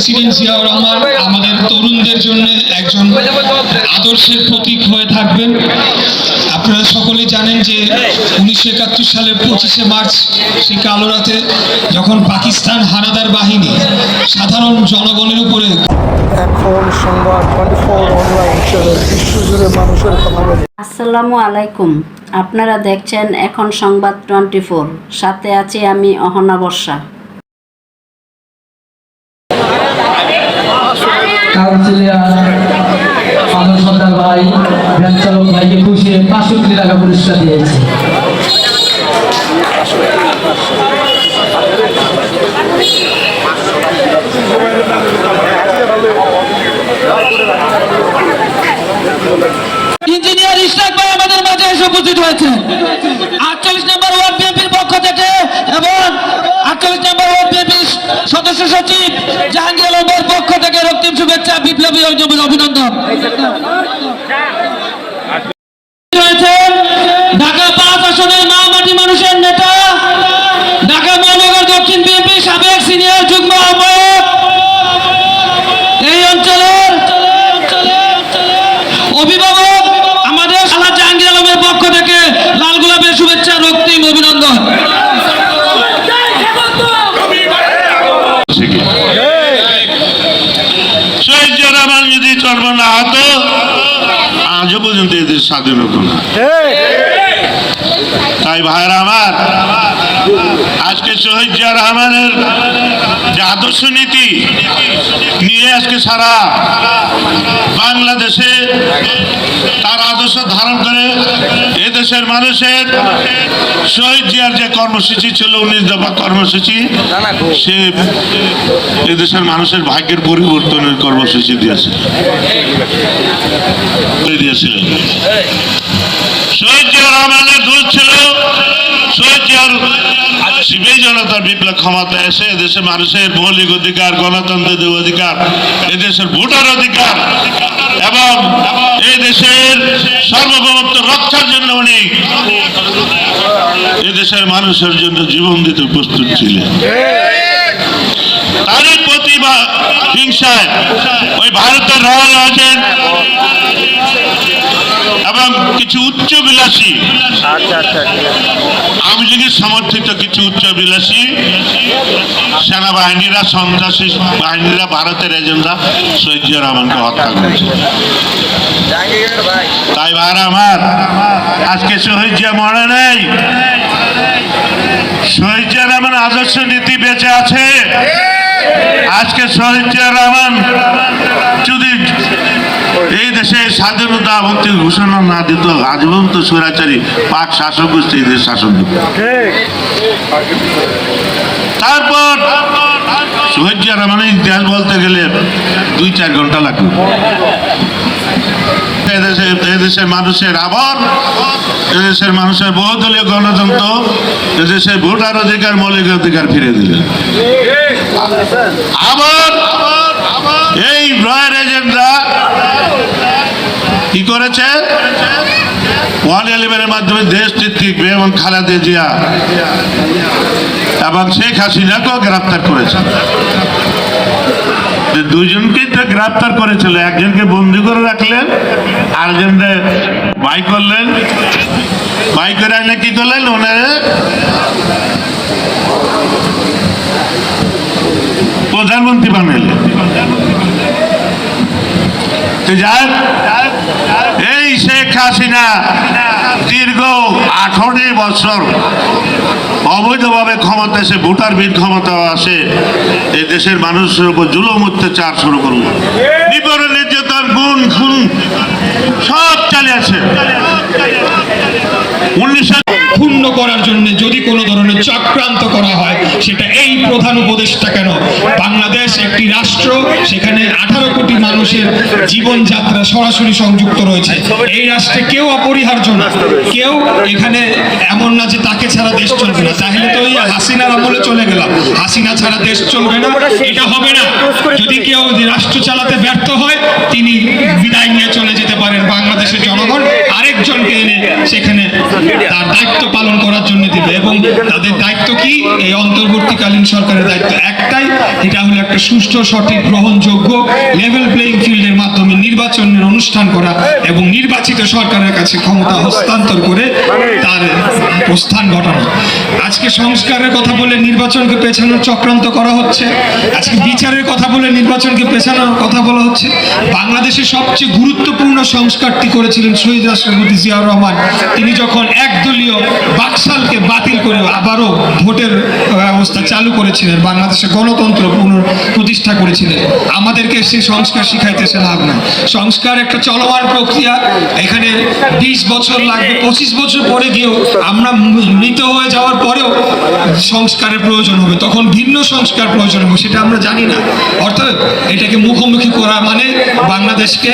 President Ziaur Rahman আমাদের তরুণদের জন্য একজন আদর্শের প্রতীক হয়ে থাকবেন। আপনারা সকলেই জানেন যে 1971 সালের 25শে মার্চ সেই কালো রাতে যখন পাকিস্তান হানাদার বাহিনী সাধারণ জনগণের উপরে এখন সংবাদ 24 অনলাইন চ্যানেল বিশ্বজুড়ে মানুষের কথা বলে। আসসালামু আলাইকুম, আপনারা দেখছেন এখন সংবাদ 24, সাথে আছি আমি অহনা বর্ষা। কাউন্সিলর আদর সর্দার ভাই ভ্যান চালক ভাইকে খুশিয়ে 65 টাকা পুরস্কার দিয়েছে। ইঞ্জিনিয়ার ইশরাক ভাই আমাদের মাঝে এসে উপস্থিত হয়েছে 48 নম্বর ওয়ার্ড বিএনপির পক্ষ থেকে এবং 48 নম্বর ওয়ার্ড বিএনপির সদস্য সচিব জাহাঙ্গীর আলমের পক্ষ থেকে রক্তিম শুভেচ্ছা, বিপ্লবী অভিনন্দন। ঢাকা 5 আসনের মা মাটি মানুষের নেতা, ঢাকা মহানগর দক্ষিণ বিএনপি সাবেক সিনিয়র যুগ্ম আহ্বায়ক, এই অঞ্চলের অভিভাবক আমাদের সালা জাহাঙ্গীর আলমের পক্ষ থেকে লাল গোলাপের শুভেচ্ছা, রক্তিম অভিনন্দন। শহীদ জিয়া রহমান যদি জন্ম না হতো আজও পর্যন্ত এদের স্বাধীন হতো না। তাই ভাইরা আমার, আজকে শহীদ জিয়া রহমানের যে আদর্শ নীতি নিয়ে আজকে সারা বাংলাদেশে তার আদর্শ ধারণ করে এদেশের মানুষের শহীদ জিয়ার যে কর্মসূচি ছিল 19 দফা কর্মসূচি, সে এদেশের মানুষের ভাগ্যের পরিবর্তনের কর্মসূচি দিয়েছিলেন। শহীদ জিয়া রহমানের দূত ছিল শহীদ জিয়ার শিবির জনতার বিপ্লব ক্ষমতা এসে এদেশের মানুষের মৌলিক অধিকার, গণতন্ত্রের অধিকার, এদেশের ভোটার অধিকার এবং এই দেশের সার্বভৌমত্ব রক্ষার জন্য উনি এদেশের মানুষের জন্য জীবন দিতে প্রস্তুত ছিলেন। তারই প্রতিভা হিংসায় ওই ভারতের রয়্যাল আছেন এবং কিছু উচ্চবিলাসী আওয়ামী লীগের সমর্থিত কিছু উচ্চবিলাসী সেনাবাহিনীরা, সন্ত্রাসী বাহিনীরা, ভারতের এজেন্টরা শহীদ জিয়া রহমানকে হত্যা করেছে। তাই ভাইরা আমার, আজকে শহীদ জিয়া মরে নেই, শহীদ জিয়া রহমান আদর্শ নীতি বেঁচে আছে। আজকে শহীদ জিয়া রহমান যদি এই দেশে স্বাধীনতা মুক্তির ঘোষণা না দিত, আজ পর্যন্ত স্বৈরাচারী পাক শাসক গোষ্ঠী দেশ শাসন দিত। তারপর শহীদ জিয়া রহমানের ইতিহাস বলতে গেলে 2-4 ঘন্টা লাগবে। এদেশের মানুষের আবার এদেশের মানুষের বহুদলীয় গণতন্ত্র, এদেশের ভোটার অধিকার, মৌলিক অধিকার ফিরে দিলেন। আবার এই রয়্যাল এজেন্টরা কি করেছে? 111-এর মাধ্যমে দেশ টিকবে এবং খালেদা জিয়া এবং শেখ হাসিনাকেও গ্রেফতার করেছে। দুইজনকেই তো গ্রেফতার করেছিল, একজনকে বন্দি করে রাখলেন, আরেকজনকে বাই করলেন। বাই করে আইনে কি করলেন? ওনারে প্রধানমন্ত্রী বানাইলেন। এই শেখ হাসিনা দীর্ঘ 18 বছর অবৈধভাবে ক্ষমতা এসে ভোটার বিল ক্ষমতা আসে এই দেশের মানুষের উপর জুলুম অত্যাচার শুরু করলো, নিপীড়ন, নির্যাতন, গুম খুন সব চালিয়েছে। 19 ক্ষুণ্ণ করার জন্য যদি কোনো ধরনের চক্রান্ত করা হয়, সেটা এই প্রধান উপদেষ্টা কেন, বাংলাদেশ একটি রাষ্ট্র, সেখানে 18 কোটি মানুষের জীবনযাত্রা সরাসরি সংযুক্ত রয়েছে। এই রাষ্ট্রে কেউ অপরিহার্য না, কেউ এখানে এমন না যে তাকে ছাড়া দেশ চলবে না। তাহলে তো ওই হাসিনার আমলে চলে গেলাম, হাসিনা ছাড়া দেশ চলবে না, এটা হবে না। যদি কেউ রাষ্ট্র চালাতে ব্যর্থ হয়, তিনি বিদায় নিয়ে চলে যেতে পারেন। বাংলাদেশের জনগণ আরেকজনকে এনে সেখানে তার দায়িত্ব পালন করার জন্য দিবে এবং তাদের দায়িত্ব কি? এই অন্তর্বর্তীকালীন সরকারের দায়িত্ব একটাই, এটা হলো একটা সুষ্ঠু, সঠিক, গ্রহণযোগ্য লেভেল প্লেইং ফিল্ডের মাধ্যমে নির্বাচনের অনুষ্ঠান করা এবং নির্বাচিত সরকারের কাছে ক্ষমতা হস্তান্তর করে তার প্রস্থান ঘটানো। আজকে সংস্কারের কথা বলে নির্বাচনকে পেছানোর চক্রান্ত করা হচ্ছে, আজকে বিচারের কথা বলে নির্বাচনকে পেছানোর কথা বলা হচ্ছে। বাংলাদেশের সবচেয়ে গুরুত্বপূর্ণ সংস্কারটি করেছিলেন শহীদ রাষ্ট্রপতি জিয়াউর রহমান। তিনি যখন একদলীয় বাকশালকে বাতিল করে আবারও ভোটের ব্যবস্থা চালু করেছিলেন, বাংলাদেশে গণতন্ত্র প্রতিষ্ঠা করেছিলেন। আমাদেরকে সেই সংস্কার শিখাইতে এসে লাভ নাই। সংস্কার একটা চলমান প্রক্রিয়া, এখানে 20 বছর লাগবে, 25 বছর পরে গিয়েও আমরা মৃত হয়ে যাওয়ার পরেও সংস্কারের প্রয়োজন হবে, তখন ভিন্ন সংস্কার প্রয়োজন হবে, সেটা আমরা জানি না। অর্থাৎ এটাকে মুখোমুখি করা মানে বাংলাদেশকে